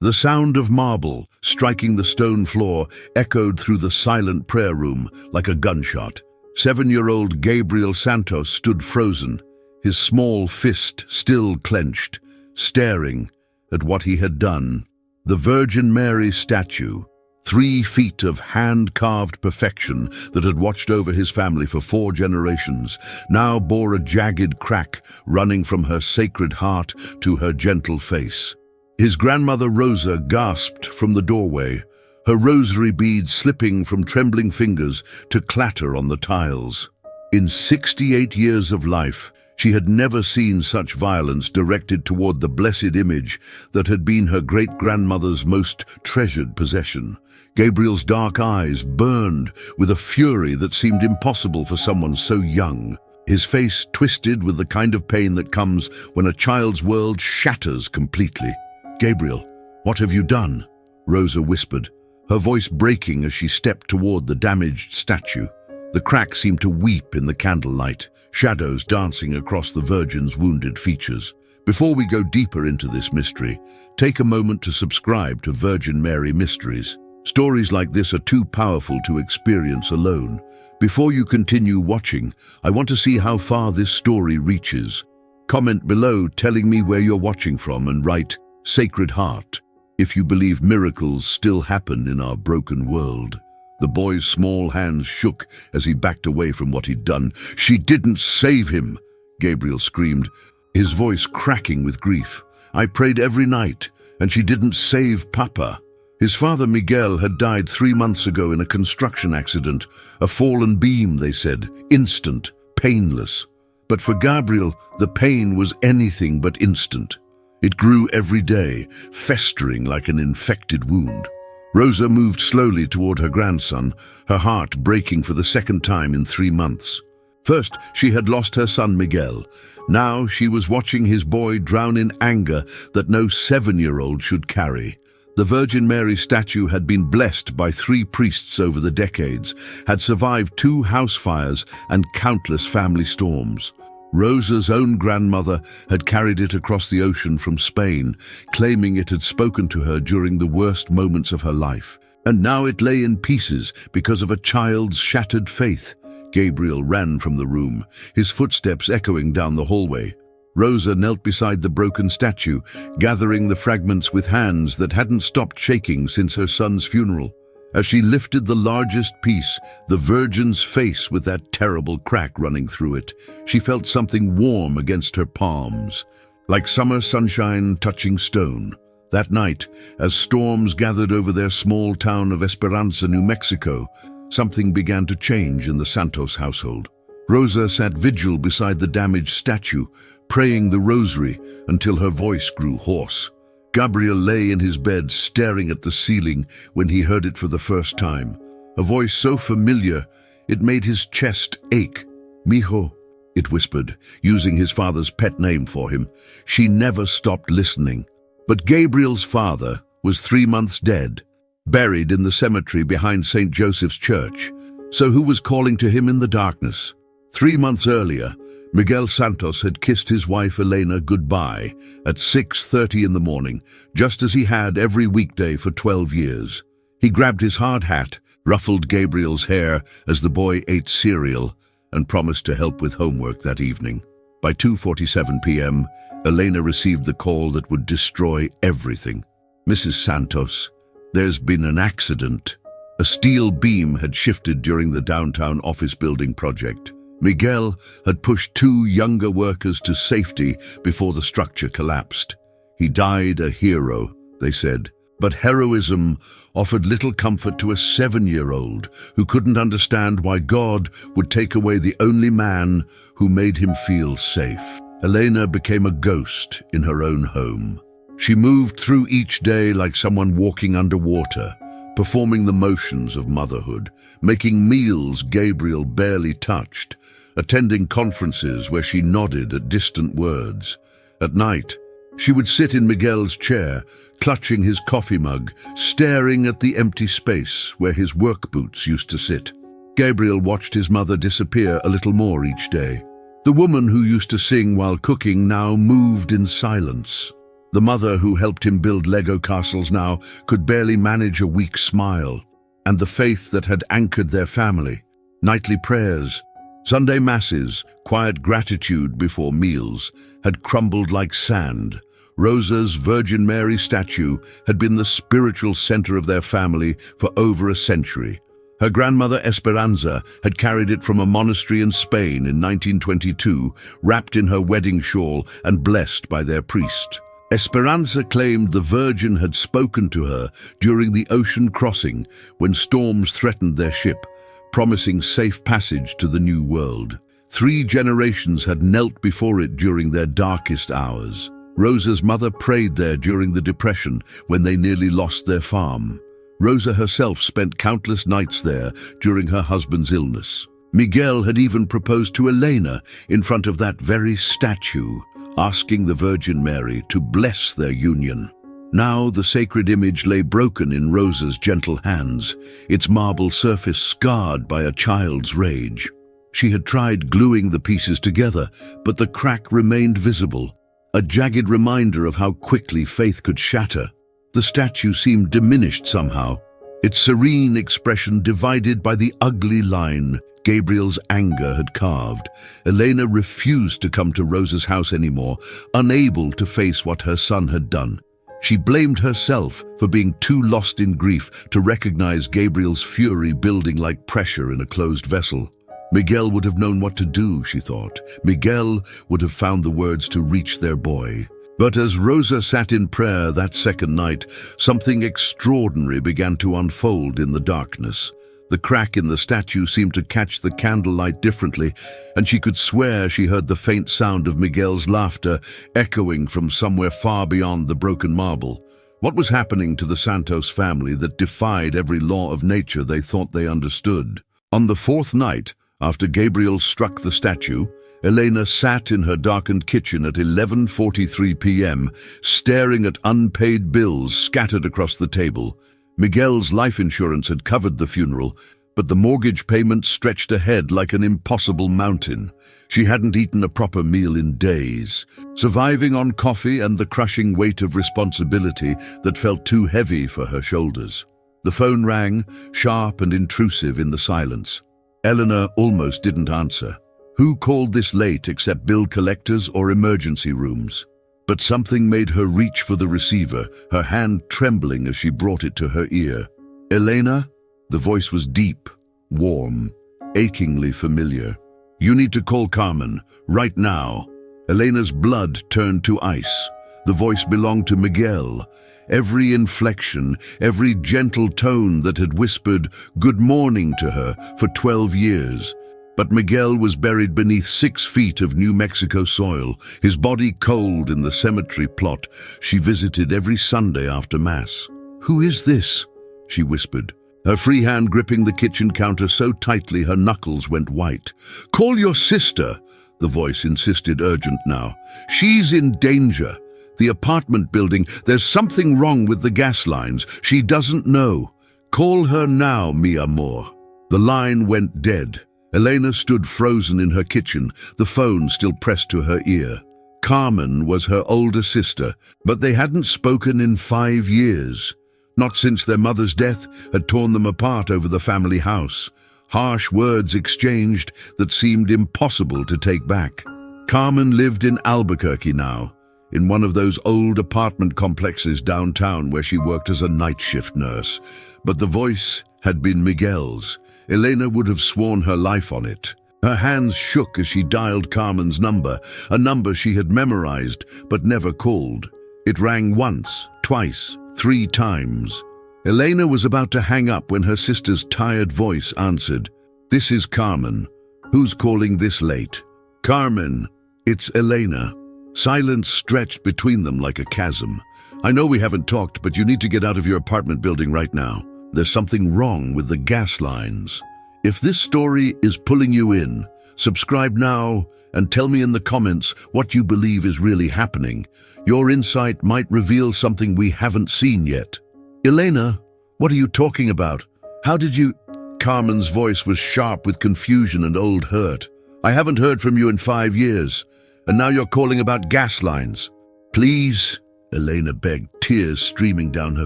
The sound of marble striking the stone floor echoed through the silent prayer room like a gunshot. 7-year-old Gabriel Santos stood frozen, his small fist still clenched, staring at what he had done. The Virgin Mary statue, 3 feet of hand-carved perfection that had watched over his family for 4 generations, now bore a jagged crack running from her sacred heart to her gentle face. His grandmother Rosa gasped from the doorway, her rosary beads slipping from trembling fingers to clatter on the tiles. In 68 years of life, she had never seen such violence directed toward the blessed image that had been her great-grandmother's most treasured possession. Gabriel's dark eyes burned with a fury that seemed impossible for someone so young. His face twisted with the kind of pain that comes when a child's world shatters completely. "Gabriel, what have you done?" Rosa whispered, her voice breaking as she stepped toward the damaged statue. The crack seemed to weep in the candlelight, shadows dancing across the Virgin's wounded features. Before we go deeper into this mystery, take a moment to subscribe to Virgin Mary Mysteries. Stories like this are too powerful to experience alone. Before you continue watching, I want to see how far this story reaches. Comment below telling me where you're watching from and write "Sacred Heart" if you believe miracles still happen in our broken world. The boy's small hands shook as he backed away from what he'd done. "She didn't save him!" Gabriel screamed, his voice cracking with grief. "I prayed every night, and she didn't save Papa." His father Miguel had died 3 months ago in a construction accident. A fallen beam, they said, instant, painless. But for Gabriel, the pain was anything but instant. It grew every day, festering like an infected wound. Rosa moved slowly toward her grandson, her heart breaking for the second time in 3 months. First, she had lost her son Miguel. Now she was watching his boy drown in anger that no 7-year-old should carry. The Virgin Mary statue had been blessed by 3 priests over the decades, had survived 2 house fires and countless family storms. Rosa's own grandmother had carried it across the ocean from Spain, claiming it had spoken to her during the worst moments of her life. And now it lay in pieces because of a child's shattered faith. Gabriel ran from the room, his footsteps echoing down the hallway. Rosa knelt beside the broken statue, gathering the fragments with hands that hadn't stopped shaking since her son's funeral. As she lifted the largest piece, the Virgin's face with that terrible crack running through it, she felt something warm against her palms, like summer sunshine touching stone. That night, as storms gathered over their small town of Esperanza, New Mexico, something began to change in the Santos household. Rosa sat vigil beside the damaged statue, praying the rosary until her voice grew hoarse. Gabriel lay in his bed staring at the ceiling when he heard it for the first time. A voice so familiar, it made his chest ache. "Mijo," it whispered, using his father's pet name for him. She never stopped listening. But Gabriel's father was 3 months dead, buried in the cemetery behind St. Joseph's Church. So who was calling to him in the darkness? 3 months earlier, Miguel Santos had kissed his wife Elena goodbye at 6:30 in the morning, just as he had every weekday for 12 years. He grabbed his hard hat, ruffled Gabriel's hair as the boy ate cereal, and promised to help with homework that evening. By 2:47 p.m., Elena received the call that would destroy everything. "Mrs. Santos, there's been an accident." A steel beam had shifted during the downtown office building project. Miguel had pushed 2 younger workers to safety before the structure collapsed. He died a hero, they said. But heroism offered little comfort to a 7-year-old who couldn't understand why God would take away the only man who made him feel safe. Elena became a ghost in her own home. She moved through each day like someone walking underwater, performing the motions of motherhood, making meals Gabriel barely touched, attending conferences where she nodded at distant words. At night, she would sit in Miguel's chair, clutching his coffee mug, staring at the empty space where his work boots used to sit. Gabriel watched his mother disappear a little more each day. The woman who used to sing while cooking now moved in silence. The mother who helped him build Lego castles now could barely manage a weak smile. And the faith that had anchored their family, nightly prayers, Sunday masses, quiet gratitude before meals, had crumbled like sand. Rosa's Virgin Mary statue had been the spiritual center of their family for over a century. Her grandmother Esperanza had carried it from a monastery in Spain in 1922, wrapped in her wedding shawl and blessed by their priest. Esperanza claimed the Virgin had spoken to her during the ocean crossing when storms threatened their ship, promising safe passage to the new world. 3 generations had knelt before it during their darkest hours. Rosa's mother prayed there during the Depression when they nearly lost their farm. Rosa herself spent countless nights there during her husband's illness. Miguel had even proposed to Elena in front of that very statue, asking the Virgin Mary to bless their union. Now the sacred image lay broken in Rosa's gentle hands, its marble surface scarred by a child's rage. She had tried gluing the pieces together, but the crack remained visible, a jagged reminder of how quickly faith could shatter. The statue seemed diminished somehow, its serene expression divided by the ugly line Gabriel's anger had carved. Elena refused to come to Rosa's house anymore, unable to face what her son had done. She blamed herself for being too lost in grief to recognize Gabriel's fury building like pressure in a closed vessel. Miguel would have known what to do, she thought. Miguel would have found the words to reach their boy. But as Rosa sat in prayer that second night, something extraordinary began to unfold in the darkness. The crack in the statue seemed to catch the candlelight differently, and she could swear she heard the faint sound of Miguel's laughter echoing from somewhere far beyond the broken marble. What was happening to the Santos family that defied every law of nature they thought they understood? On the 4th night, after Gabriel struck the statue, Elena sat in her darkened kitchen at 11:43 p.m., staring at unpaid bills scattered across the table. Miguel's life insurance had covered the funeral, but the mortgage payment stretched ahead like an impossible mountain. She hadn't eaten a proper meal in days, surviving on coffee and the crushing weight of responsibility that felt too heavy for her shoulders. The phone rang, sharp and intrusive in the silence. Eleanor almost didn't answer. Who called this late except bill collectors or emergency rooms? But something made her reach for the receiver, her hand trembling as she brought it to her ear. Elena? The voice was deep, warm, achingly familiar. You need to call Carmen, right now. Elena's blood turned to ice. The voice belonged to Miguel. Every inflection, every gentle tone that had whispered good morning to her for 12 years. But Miguel was buried beneath 6 feet of New Mexico soil, his body cold in the cemetery plot she visited every Sunday after Mass. Who is this? She whispered, her free hand gripping the kitchen counter so tightly her knuckles went white. Call your sister, the voice insisted, urgent now. She's in danger. The apartment building, there's something wrong with the gas lines. She doesn't know. Call her now, mi amor. The line went dead. Elena stood frozen in her kitchen, the phone still pressed to her ear. Carmen was her older sister, but they hadn't spoken in 5 years. Not since their mother's death had torn them apart over the family house. Harsh words exchanged that seemed impossible to take back. Carmen lived in Albuquerque now, in one of those old apartment complexes downtown where she worked as a night shift nurse. But the voice had been Miguel's. Elena would have sworn her life on it. Her hands shook as she dialed Carmen's number, a number she had memorized but never called. It rang once, twice, 3 times. Elena was about to hang up when her sister's tired voice answered. This is Carmen. Who's calling this late? Carmen, it's Elena. Silence stretched between them like a chasm. I know we haven't talked, but you need to get out of your apartment building right now. There's something wrong with the gas lines. If this story is pulling you in, subscribe now and tell me in the comments what you believe is really happening. Your insight might reveal something we haven't seen yet. Elena, what are you talking about? How did you... Carmen's voice was sharp with confusion and old hurt. I haven't heard from you in 5 years, and now you're calling about gas lines. Please, Elena begged, tears streaming down her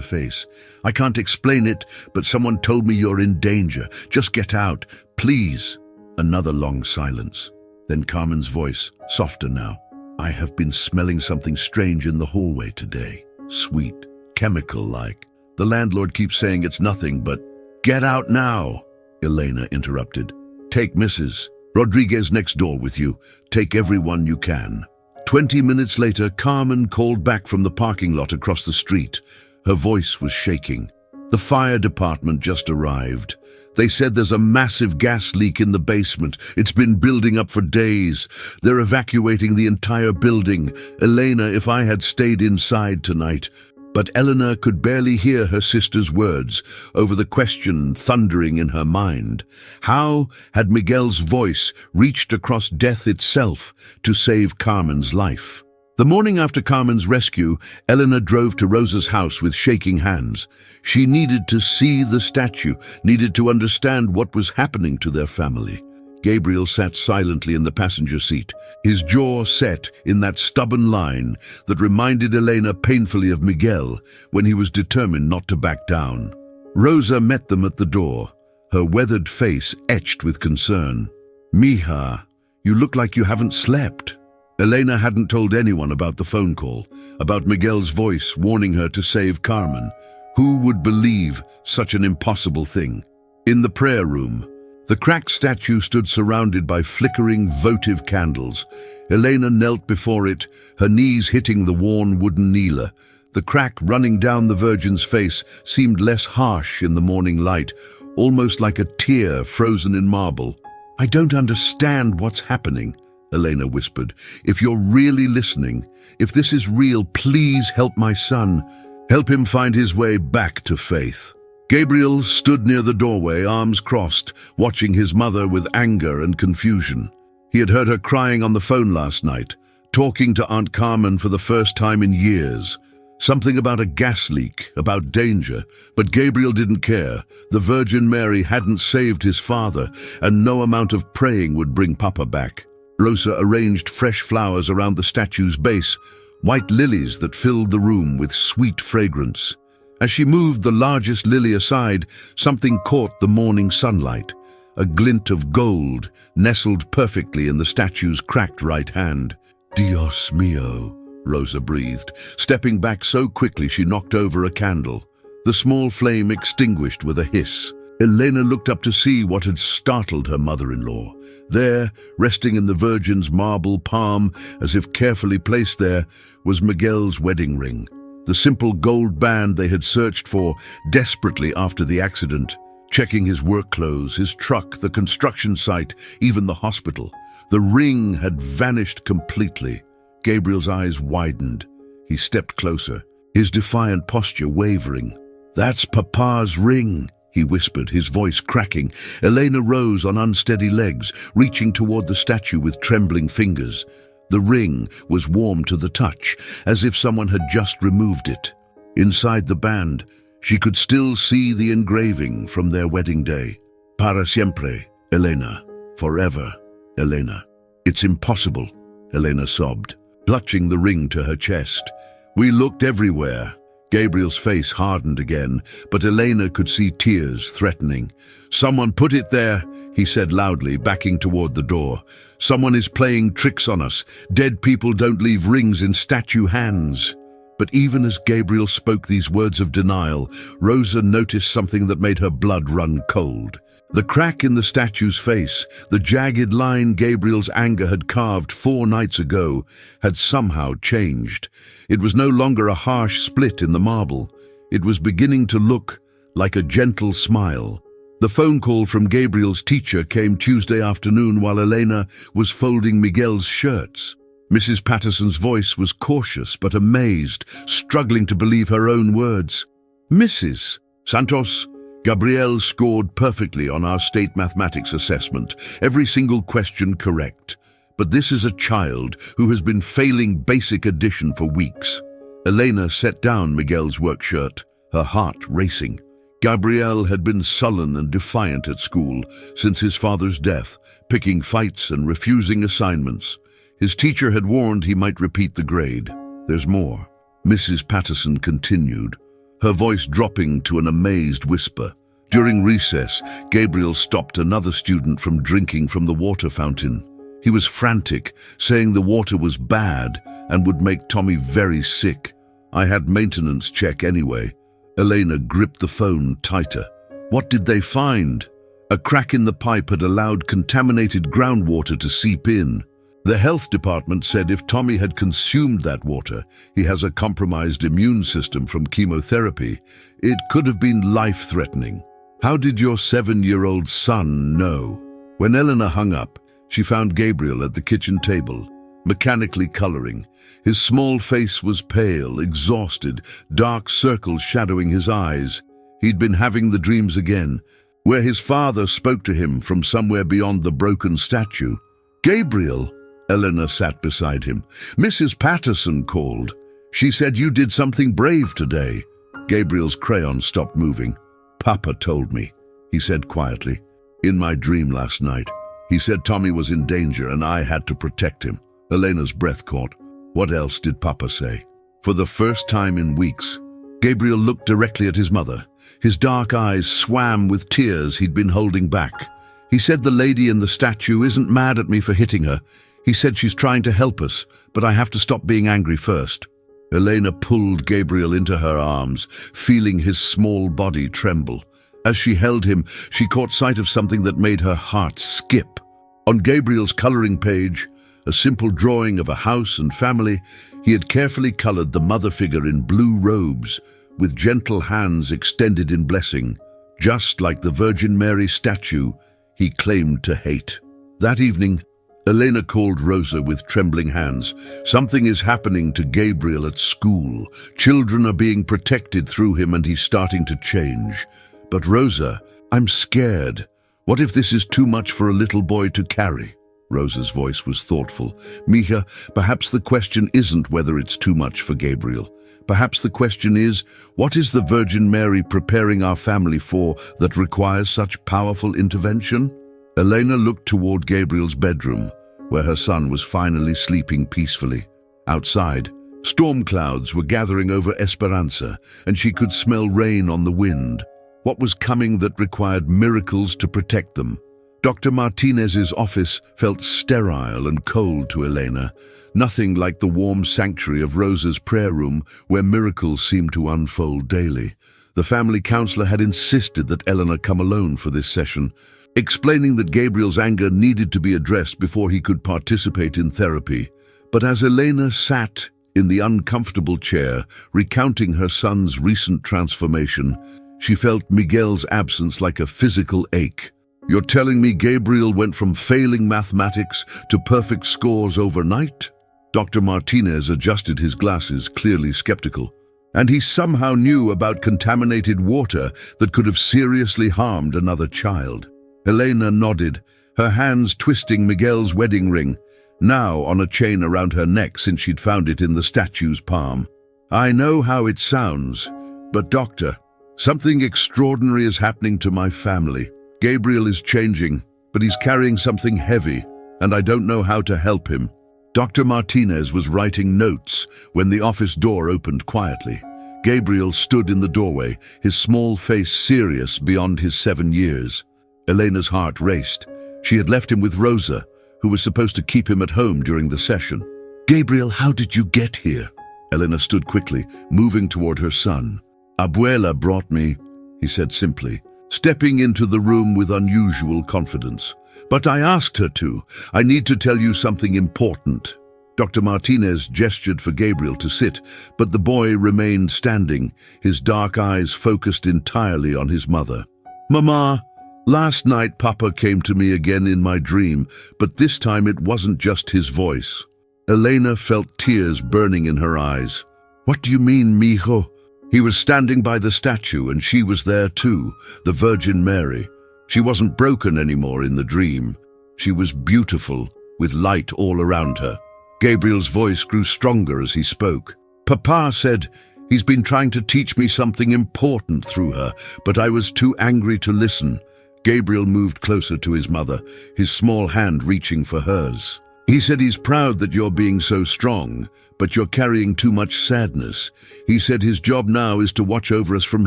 face. "I can't explain it, but someone told me you're in danger. Just get out, please." Another long silence. Then Carmen's voice, softer now. "I have been smelling something strange in the hallway today. Sweet, chemical-like. The landlord keeps saying it's nothing, but—" "Get out now," Elena interrupted. "Take Mrs. Rodriguez next door with you. Take everyone you can." 20 minutes later, Carmen called back from the parking lot across the street. Her voice was shaking. "The fire department just arrived. They said there's a massive gas leak in the basement. It's been building up for days. They're evacuating the entire building. Elena, if I had stayed inside tonight." But Elena could barely hear her sister's words over the question thundering in her mind. How had Miguel's voice reached across death itself to save Carmen's life? The morning after Carmen's rescue, Elena drove to Rosa's house with shaking hands. She needed to see the statue, needed to understand what was happening to their family. Gabriel sat silently in the passenger seat, his jaw set in that stubborn line that reminded Elena painfully of Miguel when he was determined not to back down. Rosa met them at the door, her weathered face etched with concern. "Mija, you look like you haven't slept." Elena hadn't told anyone about the phone call, about Miguel's voice warning her to save Carmen. Who would believe such an impossible thing? In the prayer room, the cracked statue stood surrounded by flickering votive candles. Elena knelt before it, her knees hitting the worn wooden kneeler. The crack running down the Virgin's face seemed less harsh in the morning light, almost like a tear frozen in marble. "I don't understand what's happening," Elena whispered. "If you're really listening, if this is real, please help my son. Help him find his way back to faith." Gabriel stood near the doorway, arms crossed, watching his mother with anger and confusion. He had heard her crying on the phone last night, talking to Aunt Carmen for the first time in years. Something about a gas leak, about danger, but Gabriel didn't care. The Virgin Mary hadn't saved his father, and no amount of praying would bring Papa back. Rosa arranged fresh flowers around the statue's base, white lilies that filled the room with sweet fragrance. As she moved the largest lily aside, something caught the morning sunlight. A glint of gold nestled perfectly in the statue's cracked right hand. "Dios mío," Rosa breathed, stepping back so quickly she knocked over a candle. The small flame extinguished with a hiss. Elena looked up to see what had startled her mother-in-law. There, resting in the Virgin's marble palm, as if carefully placed there, was Miguel's wedding ring. The simple gold band they had searched for desperately after the accident, checking his work clothes, his truck, the construction site, even the hospital. The ring had vanished completely. Gabriel's eyes widened. He stepped closer, his defiant posture wavering. "That's Papa's ring," he whispered, his voice cracking. Elena rose on unsteady legs, reaching toward the statue with trembling fingers. The ring was warm to the touch, as if someone had just removed it. Inside the band, she could still see the engraving from their wedding day. "Para siempre, Elena. Forever, Elena." "It's impossible," Elena sobbed, clutching the ring to her chest. "We looked everywhere." Gabriel's face hardened again, but Elena could see tears threatening. "Someone put it there," he said loudly, backing toward the door. "Someone is playing tricks on us. Dead people don't leave rings in statue hands." But even as Gabriel spoke these words of denial, Rosa noticed something that made her blood run cold. The crack in the statue's face, the jagged line Gabriel's anger had carved 4 nights ago, had somehow changed. It was no longer a harsh split in the marble. It was beginning to look like a gentle smile. The phone call from Gabriel's teacher came Tuesday afternoon while Elena was folding Miguel's shirts. Mrs. Patterson's voice was cautious but amazed, struggling to believe her own words. "Mrs. Santos, Gabriel scored perfectly on our state mathematics assessment, every single question correct. But this is a child who has been failing basic addition for weeks." Elena set down Miguel's work shirt, her heart racing. Gabriel had been sullen and defiant at school since his father's death, picking fights and refusing assignments. His teacher had warned he might repeat the grade. There's more. Mrs. Patterson continued, her voice dropping to an amazed whisper. During recess, Gabriel stopped another student from drinking from the water fountain. He was frantic, saying the water was bad and would make Tommy very sick. I had maintenance check anyway. Elena gripped the phone tighter. What did they find? A crack in the pipe had allowed contaminated groundwater to seep in. The health department said if Tommy had consumed that water, he has a compromised immune system from chemotherapy. It could have been life-threatening. How did your 7-year-old son know? When Elena hung up, she found Gabriel at the kitchen table, mechanically coloring. His small face was pale, exhausted, dark circles shadowing his eyes. He'd been having the dreams again, where his father spoke to him from somewhere beyond the broken statue. Gabriel, Elena sat beside him. Mrs. Patterson called. She said you did something brave today. Gabriel's crayon stopped moving. Papa told me, he said quietly. In my dream last night, he said Tommy was in danger and I had to protect him. Elena's breath caught. What else did Papa say? For the first time in weeks, Gabriel looked directly at his mother. His dark eyes swam with tears he'd been holding back. He said the lady in the statue isn't mad at me for hitting her. He said she's trying to help us, but I have to stop being angry first. Elena pulled Gabriel into her arms, feeling his small body tremble. As she held him, she caught sight of something that made her heart skip. On Gabriel's coloring page, a simple drawing of a house and family, he had carefully colored the mother figure in blue robes, with gentle hands extended in blessing, just like the Virgin Mary statue he claimed to hate. That evening, Elena called Rosa with trembling hands. Something is happening to Gabriel at school. Children are being protected through him and he's starting to change. But Rosa, I'm scared. What if this is too much for a little boy to carry? Rosa's voice was thoughtful. Mija, perhaps the question isn't whether it's too much for Gabriel. Perhaps the question is, what is the Virgin Mary preparing our family for that requires such powerful intervention? Elena looked toward Gabriel's bedroom, where her son was finally sleeping peacefully. Outside, storm clouds were gathering over Esperanza, and she could smell rain on the wind. What was coming that required miracles to protect them? Dr. Martinez's office felt sterile and cold to Elena, nothing like the warm sanctuary of Rosa's prayer room where miracles seemed to unfold daily. The family counselor had insisted that Elena come alone for this session, explaining that Gabriel's anger needed to be addressed before he could participate in therapy. But as Elena sat in the uncomfortable chair, recounting her son's recent transformation, she felt Miguel's absence like a physical ache. You're telling me Gabriel went from failing mathematics to perfect scores overnight? Dr. Martinez adjusted his glasses, clearly skeptical. And he somehow knew about contaminated water that could have seriously harmed another child. Elena nodded, her hands twisting Miguel's wedding ring, now on a chain around her neck since she'd found it in the statue's palm. I know how it sounds, but doctor, something extraordinary is happening to my family. Gabriel is changing, but he's carrying something heavy, and I don't know how to help him. Dr. Martinez was writing notes when the office door opened quietly. Gabriel stood in the doorway, his small face serious beyond his 7 years. Elena's heart raced. She had left him with Rosa, who was supposed to keep him at home during the session. Gabriel, how did you get here? Elena stood quickly, moving toward her son. Abuela brought me, he said simply, stepping into the room with unusual confidence. But I asked her to. I need to tell you something important. Dr. Martinez gestured for Gabriel to sit, but the boy remained standing, his dark eyes focused entirely on his mother. Mama, last night Papa came to me again in my dream, but this time it wasn't just his voice. Elena felt tears burning in her eyes. What do you mean, mijo? He was standing by the statue and she was there too, the Virgin Mary. She wasn't broken anymore in the dream. She was beautiful, with light all around her. Gabriel's voice grew stronger as he spoke. Papa said, he's been trying to teach me something important through her, but I was too angry to listen. Gabriel moved closer to his mother, his small hand reaching for hers. He said he's proud that you're being so strong, but you're carrying too much sadness. He said his job now is to watch over us from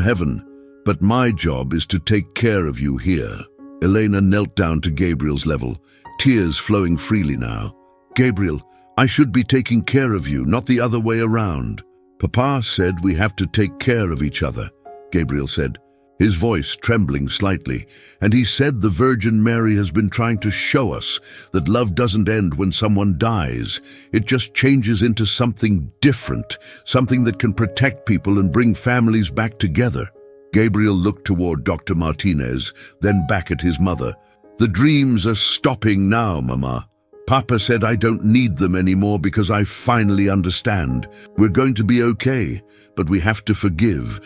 heaven, but my job is to take care of you here. Elena knelt down to Gabriel's level, tears flowing freely now. Gabriel, I should be taking care of you, not the other way around. Papa said we have to take care of each other, Gabriel said, his voice trembling slightly, and he said the Virgin Mary has been trying to show us that love doesn't end when someone dies. It just changes into something different, something that can protect people and bring families back together. Gabriel looked toward Dr. Martinez, then back at his mother. The dreams are stopping now, Mama. Papa said I don't need them anymore because I finally understand. We're going to be okay, but we have to forgive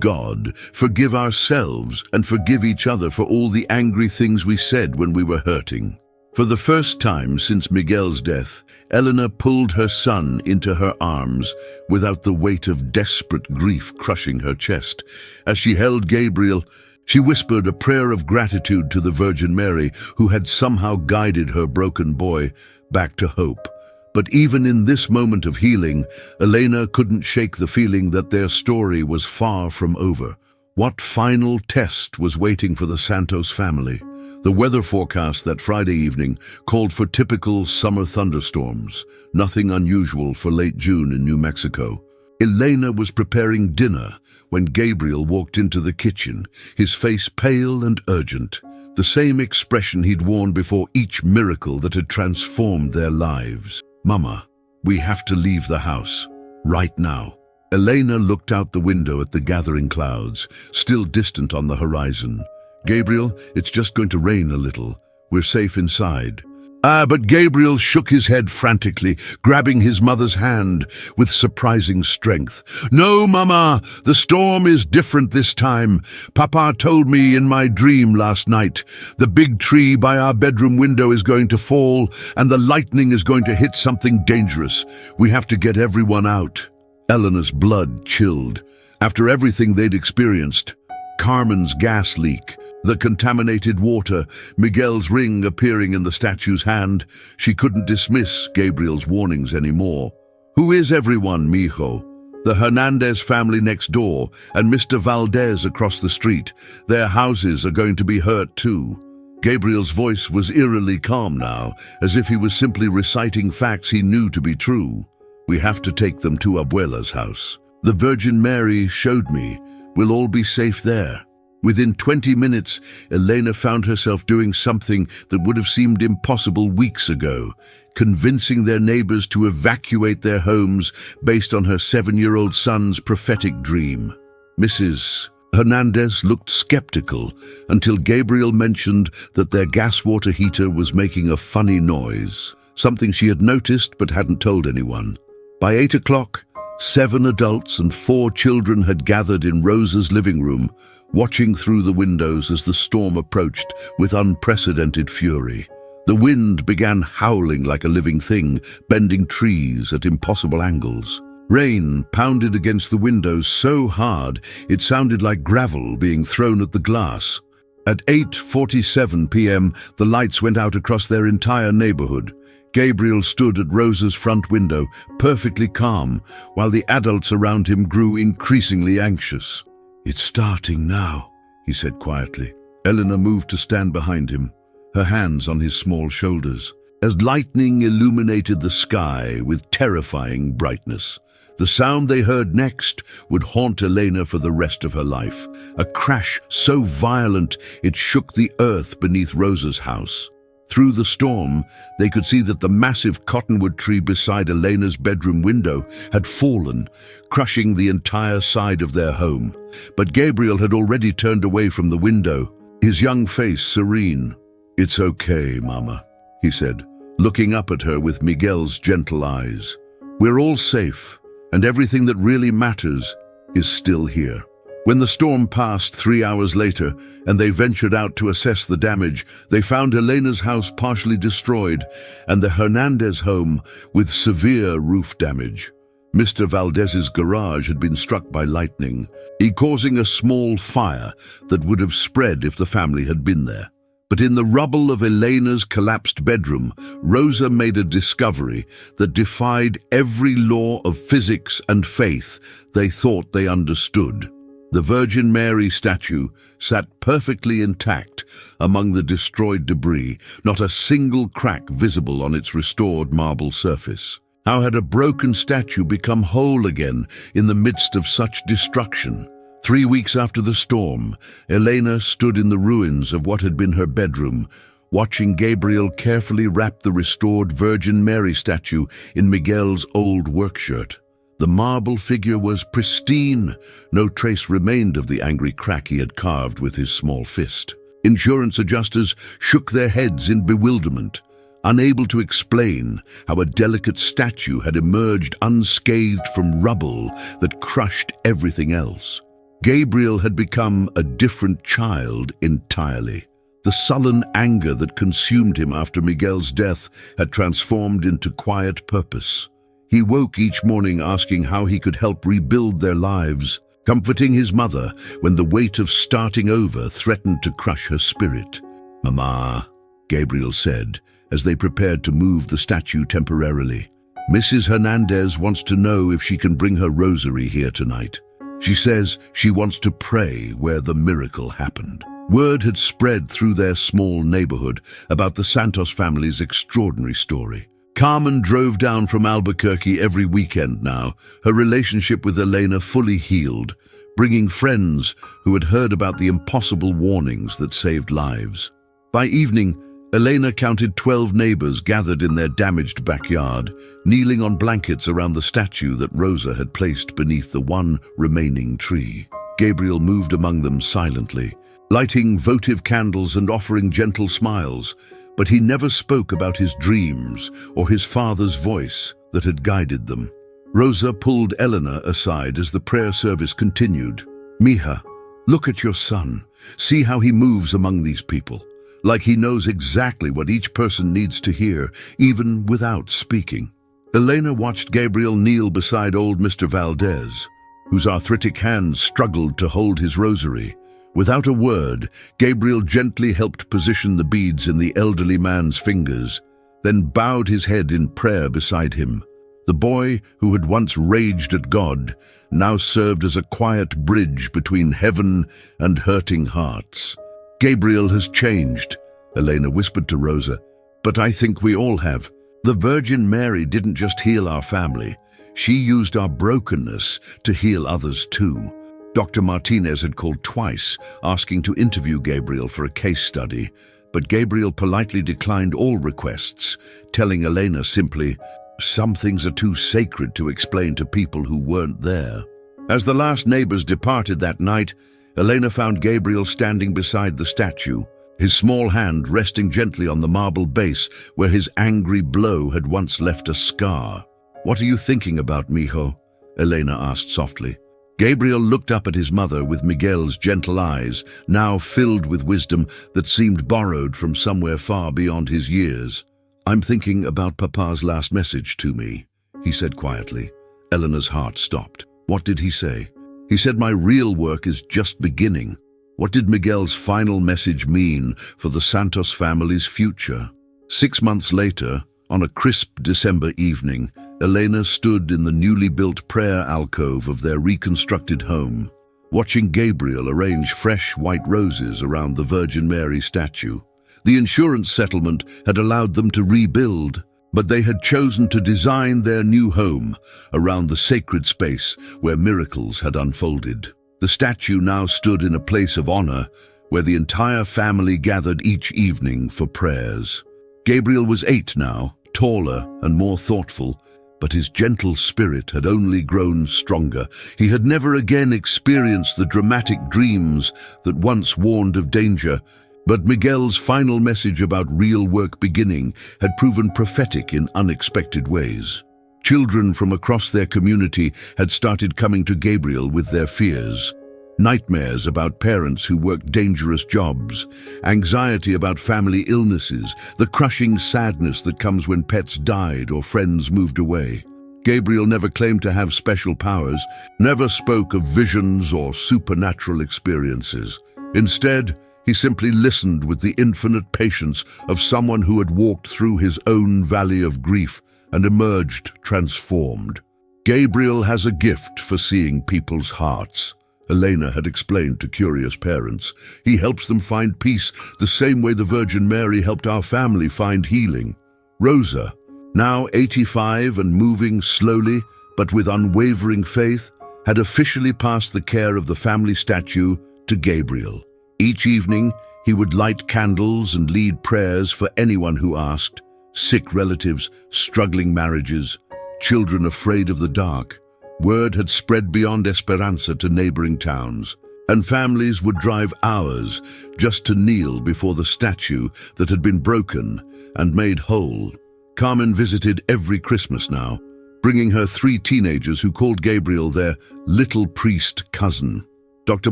God, forgive ourselves, and forgive each other for all the angry things we said when we were hurting. For the first time since Miguel's death, Elena pulled her son into her arms without the weight of desperate grief crushing her chest. As she held Gabriel, she whispered a prayer of gratitude to the Virgin Mary, who had somehow guided her broken boy back to hope. But even in this moment of healing, Elena couldn't shake the feeling that their story was far from over. What final test was waiting for the Santos family? The weather forecast that Friday evening called for typical summer thunderstorms, nothing unusual for late June in New Mexico. Elena was preparing dinner when Gabriel walked into the kitchen, his face pale and urgent, the same expression he'd worn before each miracle that had transformed their lives. Mama, we have to leave the house, right now. Elena looked out the window at the gathering clouds, still distant on the horizon. Gabriel, it's just going to rain a little. We're safe inside. But Gabriel shook his head frantically, grabbing his mother's hand with surprising strength. No, Mama, the storm is different this time. Papa told me in my dream last night. The big tree by our bedroom window is going to fall, and the lightning is going to hit something dangerous. We have to get everyone out. Eleanor's blood chilled. After everything they'd experienced, Carmen's gas leak, the contaminated water, Miguel's ring appearing in the statue's hand, she couldn't dismiss Gabriel's warnings anymore. Who is everyone, mijo? The Hernandez family next door and Mr. Valdez across the street. Their houses are going to be hurt too. Gabriel's voice was eerily calm now, as if he was simply reciting facts he knew to be true. We have to take them to Abuela's house. The Virgin Mary showed me. We'll all be safe there. Within 20 minutes, Elena found herself doing something that would have seemed impossible weeks ago, convincing their neighbors to evacuate their homes based on her 7-year-old son's prophetic dream. Mrs. Hernandez looked skeptical until Gabriel mentioned that their gas water heater was making a funny noise, something she had noticed but hadn't told anyone. By 8 o'clock, 7 adults and 4 children had gathered in Rosa's living room, watching through the windows as the storm approached with unprecedented fury. The wind began howling like a living thing, bending trees at impossible angles. Rain pounded against the windows so hard it sounded like gravel being thrown at the glass. At 8:47 p.m., the lights went out across their entire neighborhood. Gabriel stood at Rosa's front window, perfectly calm, while the adults around him grew increasingly anxious. "It's starting now," he said quietly. Eleanor moved to stand behind him, her hands on his small shoulders, as lightning illuminated the sky with terrifying brightness. The sound they heard next would haunt Elena for the rest of her life, a crash so violent it shook the earth beneath Rosa's house. Through the storm, they could see that the massive cottonwood tree beside Elena's bedroom window had fallen, crushing the entire side of their home. But Gabriel had already turned away from the window, his young face serene. "It's okay, Mama," he said, looking up at her with Miguel's gentle eyes. "We're all safe, and everything that really matters is still here." When the storm passed 3 hours later and they ventured out to assess the damage, they found Elena's house partially destroyed and the Hernandez home with severe roof damage. Mr. Valdez's garage had been struck by lightning, causing a small fire that would have spread if the family had been there. But in the rubble of Elena's collapsed bedroom, Rosa made a discovery that defied every law of physics and faith they thought they understood. The Virgin Mary statue sat perfectly intact among the destroyed debris, not a single crack visible on its restored marble surface. How had a broken statue become whole again in the midst of such destruction? 3 weeks after the storm, Elena stood in the ruins of what had been her bedroom, watching Gabriel carefully wrap the restored Virgin Mary statue in Miguel's old workshirt. The marble figure was pristine. No trace remained of the angry crack he had carved with his small fist. Insurance adjusters shook their heads in bewilderment, unable to explain how a delicate statue had emerged unscathed from rubble that crushed everything else. Gabriel had become a different child entirely. The sullen anger that consumed him after Miguel's death had transformed into quiet purpose. He woke each morning asking how he could help rebuild their lives, comforting his mother when the weight of starting over threatened to crush her spirit. "Mama," Gabriel said, as they prepared to move the statue temporarily, "Mrs. Hernandez wants to know if she can bring her rosary here tonight. She says she wants to pray where the miracle happened." Word had spread through their small neighborhood about the Santos family's extraordinary story. Carmen drove down from Albuquerque every weekend now, her relationship with Elena fully healed, bringing friends who had heard about the impossible warnings that saved lives. By evening, Elena counted 12 neighbors gathered in their damaged backyard, kneeling on blankets around the statue that Rosa had placed beneath the one remaining tree. Gabriel moved among them silently, lighting votive candles and offering gentle smiles, but he never spoke about his dreams or his father's voice that had guided them. Rosa pulled Elena aside as the prayer service continued. "Mija, look at your son. See how he moves among these people, like he knows exactly what each person needs to hear, even without speaking." Elena watched Gabriel kneel beside old Mr. Valdez, whose arthritic hands struggled to hold his rosary. Without a word, Gabriel gently helped position the beads in the elderly man's fingers, then bowed his head in prayer beside him. The boy, who had once raged at God, now served as a quiet bridge between heaven and hurting hearts. "Gabriel has changed," Elena whispered to Rosa, "but I think we all have. The Virgin Mary didn't just heal our family. She used our brokenness to heal others too." Dr. Martinez had called twice, asking to interview Gabriel for a case study, but Gabriel politely declined all requests, telling Elena simply, "Some things are too sacred to explain to people who weren't there." As the last neighbors departed that night, Elena found Gabriel standing beside the statue, his small hand resting gently on the marble base where his angry blow had once left a scar. "What are you thinking about, mijo?" Elena asked softly. Gabriel looked up at his mother with Miguel's gentle eyes, now filled with wisdom that seemed borrowed from somewhere far beyond his years. "I'm thinking about Papa's last message to me," he said quietly. Elena's heart stopped. What did he say? He said, "My real work is just beginning." What did Miguel's final message mean for the Santos family's future? 6 months later, on a crisp December evening, Elena stood in the newly built prayer alcove of their reconstructed home, watching Gabriel arrange fresh white roses around the Virgin Mary statue. The insurance settlement had allowed them to rebuild, but they had chosen to design their new home around the sacred space where miracles had unfolded. The statue now stood in a place of honor where the entire family gathered each evening for prayers. Gabriel was 8 now, taller and more thoughtful, but his gentle spirit had only grown stronger. He had never again experienced the dramatic dreams that once warned of danger, but Miguel's final message about real work beginning had proven prophetic in unexpected ways. Children from across their community had started coming to Gabriel with their fears. Nightmares about parents who worked dangerous jobs, anxiety about family illnesses, the crushing sadness that comes when pets died or friends moved away. Gabriel never claimed to have special powers, never spoke of visions or supernatural experiences. Instead, He simply listened with the infinite patience of someone who had walked through his own valley of grief and emerged transformed. Gabriel has a gift for seeing people's hearts, Elena had explained to curious parents. He helps them find peace the same way the Virgin Mary helped our family find healing. Rosa, now 85 and moving slowly but with unwavering faith, had officially passed the care of the family statue to Gabriel. Each evening, he would light candles and lead prayers for anyone who asked: sick relatives, struggling marriages, children afraid of the dark. Word had spread beyond Esperanza to neighboring towns, and families would drive hours just to kneel before the statue that had been broken and made whole. Carmen visited every Christmas now, bringing her 3 teenagers who called Gabriel their little priest cousin. Dr.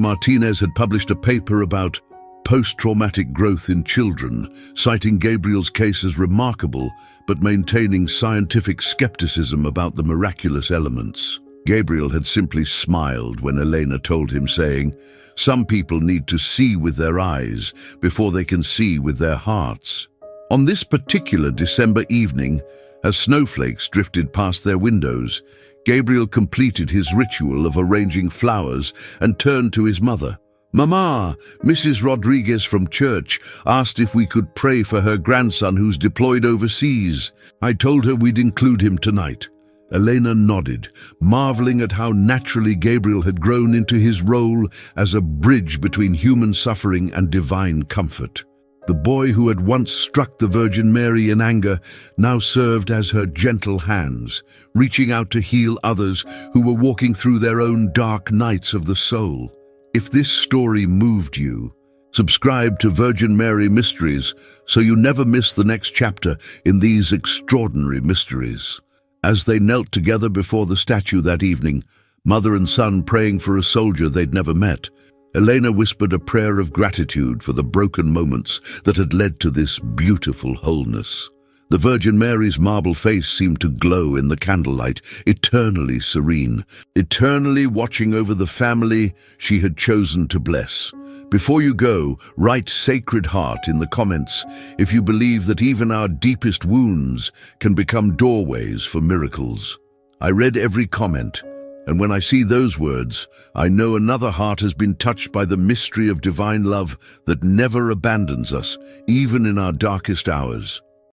Martinez had published a paper about post-traumatic growth in children, citing Gabriel's case as remarkable, but maintaining scientific skepticism about the miraculous elements. Gabriel had simply smiled when Elena told him, saying, "Some people need to see with their eyes before they can see with their hearts." On this particular December evening, as snowflakes drifted past their windows, Gabriel completed his ritual of arranging flowers and turned to his mother. "Mama, Mrs. Rodriguez from church asked if we could pray for her grandson who's deployed overseas. I told her we'd include him tonight." Elena nodded, marveling at how naturally Gabriel had grown into his role as a bridge between human suffering and divine comfort. The boy who had once struck the Virgin Mary in anger now served as her gentle hands, reaching out to heal others who were walking through their own dark nights of the soul. If this story moved you, subscribe to Virgin Mary Mysteries so you never miss the next chapter in these extraordinary mysteries. As they knelt together before the statue that evening, mother and son praying for a soldier they'd never met, Elena whispered a prayer of gratitude for the broken moments that had led to this beautiful wholeness. The Virgin Mary's marble face seemed to glow in the candlelight, eternally serene, eternally watching over the family she had chosen to bless. Before you go, write Sacred Heart in the comments if you believe that even our deepest wounds can become doorways for miracles. I read every comment, and when I see those words, I know another heart has been touched by the mystery of divine love that never abandons us, even in our darkest hours.